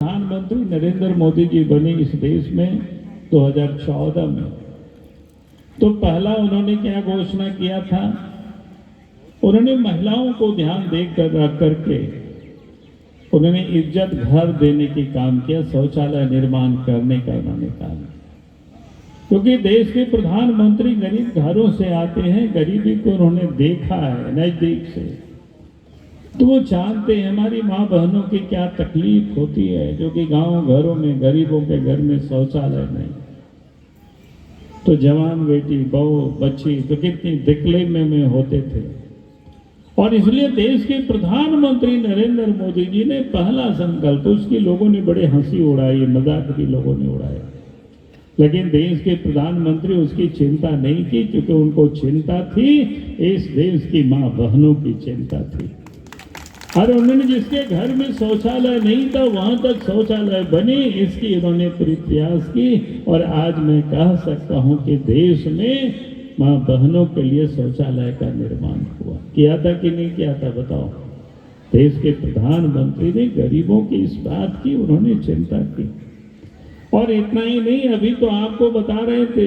प्रधानमंत्री नरेंद्र मोदी जी बने इस देश में 2014 में, तो पहला उन्होंने क्या घोषणा किया था? उन्होंने महिलाओं को ध्यान देकर रख करके उन्होंने इज्जत घर देने की काम किया, शौचालय निर्माण करने का उन्होंने काम किया। क्योंकि देश के प्रधानमंत्री गरीब घरों से आते हैं, गरीबी को उन्होंने देखा है नजदीक से, तो वो जानते हैं हमारी माँ बहनों की क्या तकलीफ होती है, जो कि गांव घरों में गरीबों के घर में शौचालय नहीं, तो जवान बेटी बहू बच्ची तो कितनी तकलीफ में होते थे। और इसलिए देश के प्रधानमंत्री नरेंद्र मोदी जी ने पहला संकल्प, उसकी लोगों ने बड़े हंसी उड़ाई, मजाक भी लोगों ने उड़ाया, लेकिन देश के प्रधानमंत्री उसकी चिंता नहीं की, क्योंकि उनको चिंता थी इस देश की मां बहनों की चिंता थी। और उन्होंने जिसके घर में शौचालय नहीं था वहां तक शौचालय बने, इसकी उन्होंने पूरी प्रयास की। और आज मैं कह सकता हूं कि देश में मां बहनों के लिए शौचालय का निर्माण हुआ। किया था कि नहीं किया था बताओ? देश के प्रधानमंत्री ने गरीबों की इस बात की उन्होंने चिंता की। और इतना ही नहीं, अभी तो आपको बता रहे थे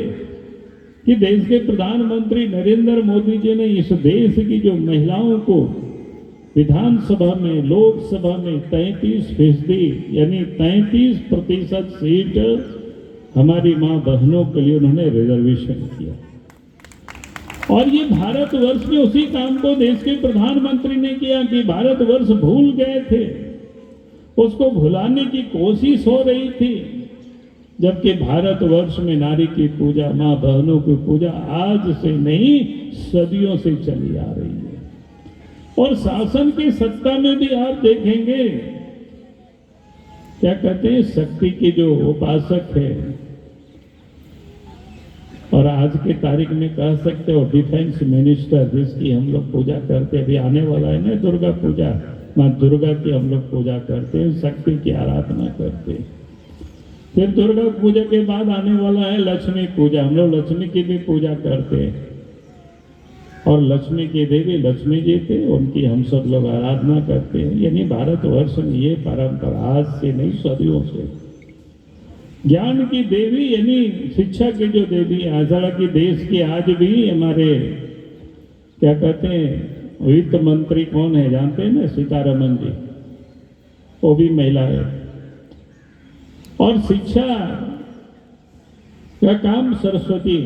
कि देश के प्रधानमंत्री नरेंद्र मोदी जी ने इस देश की जो महिलाओं को विधानसभा में, लोकसभा में 33% यानी 33% सीट हमारी मां बहनों के लिए उन्होंने रिजर्वेशन किया। और ये भारतवर्ष में उसी काम को देश के प्रधानमंत्री ने किया कि भारतवर्ष भूल गए थे, उसको भुलाने की कोशिश हो रही थी, जबकि भारतवर्ष में नारी की पूजा, मां बहनों की पूजा आज से नहीं सदियों से चली आ रही है। और शासन की सत्ता में भी आप देखेंगे, क्या कहते हैं, शक्ति के जो उपासक है, और आज के तारीख में कह सकते हो डिफेंस मिनिस्टर, जिसकी हम लोग पूजा करते हैं, अभी आने वाला है ना दुर्गा पूजा, मां दुर्गा की हम लोग पूजा करते हैं, शक्ति की आराधना करते हैं। फिर दुर्गा पूजा के बाद आने वाला है लक्ष्मी पूजा, हम लोग लक्ष्मी की भी पूजा करते हैं। और लक्ष्मी की देवी लक्ष्मी जी थे, उनकी हम सब लोग आराधना करते हैं। यानी भारतवर्ष में ये परंपरा आज से नहीं सदियों से। ज्ञान की देवी यानी शिक्षा की जो देवी आजाद की देश की, आज भी हमारे क्या कहते हैं वित्त मंत्री कौन है जानते हैं ना, सीतारमन जी, वो भी महिला है। और शिक्षा का काम सरस्वती,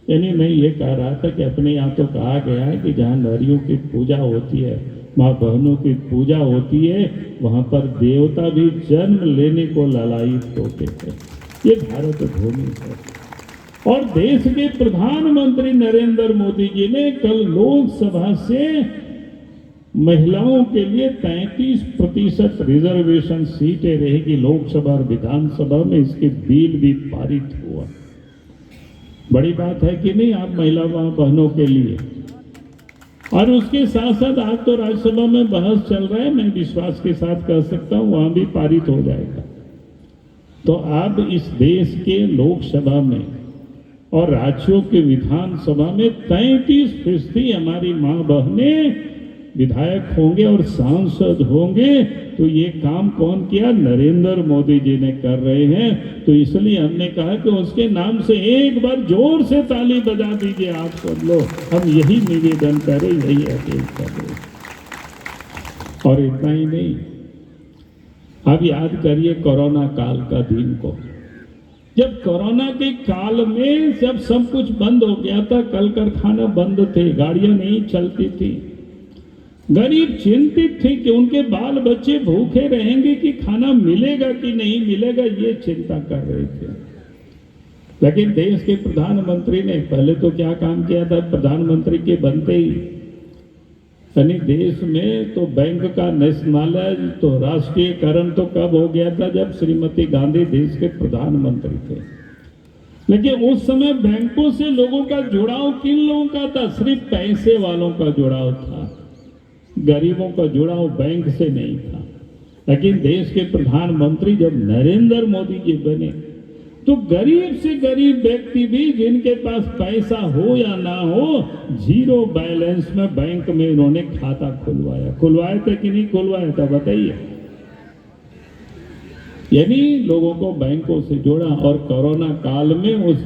यानी मैं ये कह रहा था कि अपने यहाँ तो कहा गया है कि जहाँ नारियों की पूजा होती है, माँ बहनों की पूजा होती है, वहाँ पर देवता भी जन्म लेने को लालायित होते हैं। ये भारत भूमि है। और देश के प्रधानमंत्री नरेंद्र मोदी जी ने कल लोकसभा से महिलाओं के लिए 33% रिजर्वेशन सीटें रहेगी लोकसभा और विधानसभा में, इसके बिल भी पारित हुआ। बड़ी बात है कि नहीं आप महिला बहनों के लिए। और उसके साथ साथ आज तो राज्यसभा में बहस चल रहा है, मैं विश्वास के साथ कह सकता हूं वहां भी पारित हो जाएगा। तो अब इस देश के लोकसभा में और राज्यों के विधानसभा में 33% हमारी मां बहनें विधायक होंगे और सांसद होंगे। तो ये काम कौन किया? नरेंद्र मोदी जी ने कर रहे हैं। तो इसलिए हमने कहा कि उसके नाम से एक बार जोर से ताली बजा दीजिए आप सब लोग। हम यही निवेदन करें, यही अपील करें। और इतना ही नहीं, अब याद करिए कोरोना काल का दिन को, जब कोरोना के काल में जब सब कुछ बंद हो गया था, कल कारखाना बंद थे, गाड़ियां नहीं चलती थी, गरीब चिंतित थे कि उनके बाल बच्चे भूखे रहेंगे कि खाना मिलेगा कि नहीं मिलेगा, ये चिंता कर रहे थे। लेकिन देश के प्रधानमंत्री ने पहले तो क्या काम किया था? प्रधानमंत्री के बनते ही यानी देश में तो बैंक का नेशनलाइज तो राष्ट्रीयकरण तो कब हो गया था? जब श्रीमती गांधी देश के प्रधानमंत्री थे। लेकिन उस समय बैंकों से लोगों का जुड़ाव किन लोगों का था? सिर्फ पैसे वालों का जुड़ाव था, गरीबों का जुड़ाव बैंक से नहीं था। लेकिन देश के प्रधानमंत्री जब नरेंद्र मोदी जी बने तो गरीब से गरीब व्यक्ति भी, जिनके पास पैसा हो या ना हो, 0 बैलेंस में बैंक में इन्होंने खाता खुलवाया। खुलवाया था कि नहीं खुलवाया था बताइए? यानी लोगों को बैंकों से जोड़ा और कोरोना काल में उस